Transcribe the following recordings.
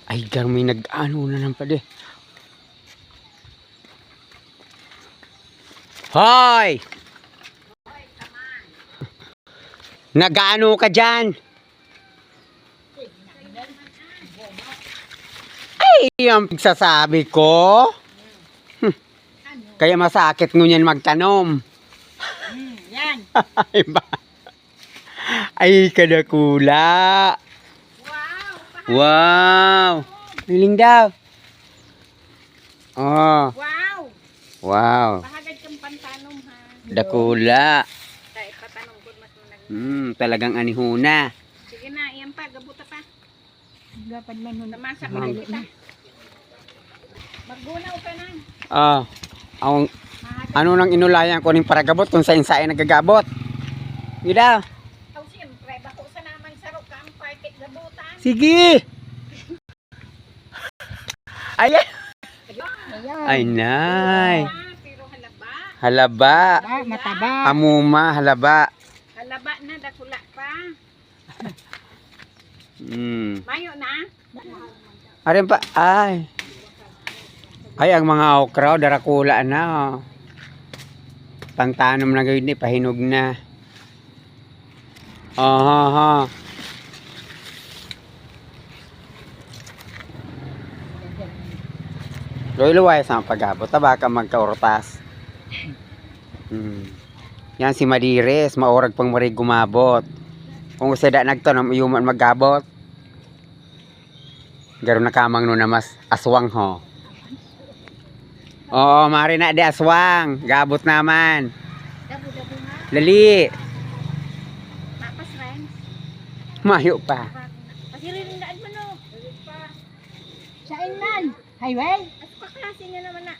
Ay, may nag-ano na lang pala. Hoy! Nag-ano ka dyan? Ay, ang pagsasabi ko. Kaya masakit ngunyan magtanom. Yan. Ay, ay, kadakula. Wow. Wow. Piling daw. Oh. Wow. Wow. Bahagad kang pantanom ha. Dakula. Kaya patanong ko mas nag. Talagang anihuna. Sige na, iyan pa, gabuta pa. Gapad man nun. Namasa pa rin kita. Maggunaw ka na. Ano nang inulayan ko ning paragabot kung sa insay nagagabot. Gida. Oh, siyempre, bako sa naman sarok ka ang party gabutan. Sige. Ay. Ay, nay. Pero halaba. Halaba. Mataba. Amuma, halaba. Halaba na, dakula pa. Mayo na. Arin pa, ay. Ay, ang mga okra, darakula na. Pantanom na gawin, pahinog na. Aha. Luway sa pag-abot, baka magkaurtas. Yan si Madires, maorag pang marig gumabot. Kung gusto da nagtanong, iyuman magabot. Garo na kamang no na mas aswang ho. Oo, mari na di aswang. Gabot naman. Dabu-dabu nga. Lali. Tapas rin. Mayo pa. Pasirindaan mo no. Sa inan. Highway. At paklase niya naman na.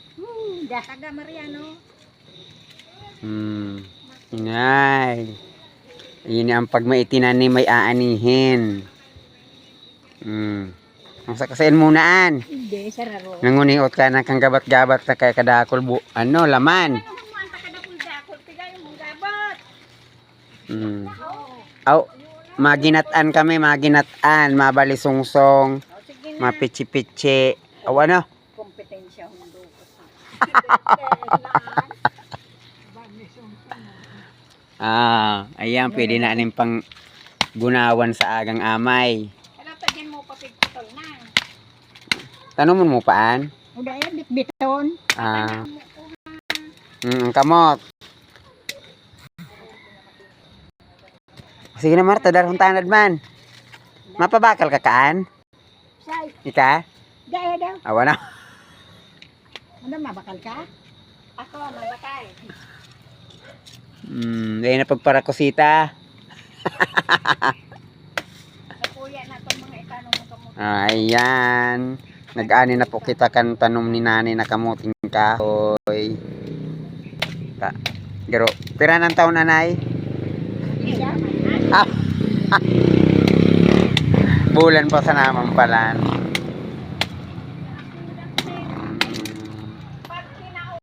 Taga Mariano. Ingay. Ini ang pag maitinan ni may aanihin. Ang sakasain munaan. Hindi, sararo. Nanguniot ka na kang gabat-gabat na kay kadakol laman. Ano mo ang takadapul-dakol? Tigay mong gabat. Aw, maginatan kami, mabalisungsong, O sige na. mapitsi-pitsi. Aw, ano? Kompetensya hundo ko sa. Ayan, pwede na aning pang gunawan sa agang amay. Ano pa dyan mo papigputol na? Tanong mo paan? Uda yan, bitbiton. Ang kamot. Sige na Marta, darong tanad man. Mapabakal ka kaan? Say, Ika? gaya daw. Awa na. Ano, mabakal ka? Ako, mabakay. Dahil na pagparakusita. Napuya na itong mga itanong mo kamuti. Ayan. Nag-ani na po kita kan tanom ni nanay na kamuting kahoy. Garo, pira ng taon nanay? Iya, Bulan pa sa naman pala.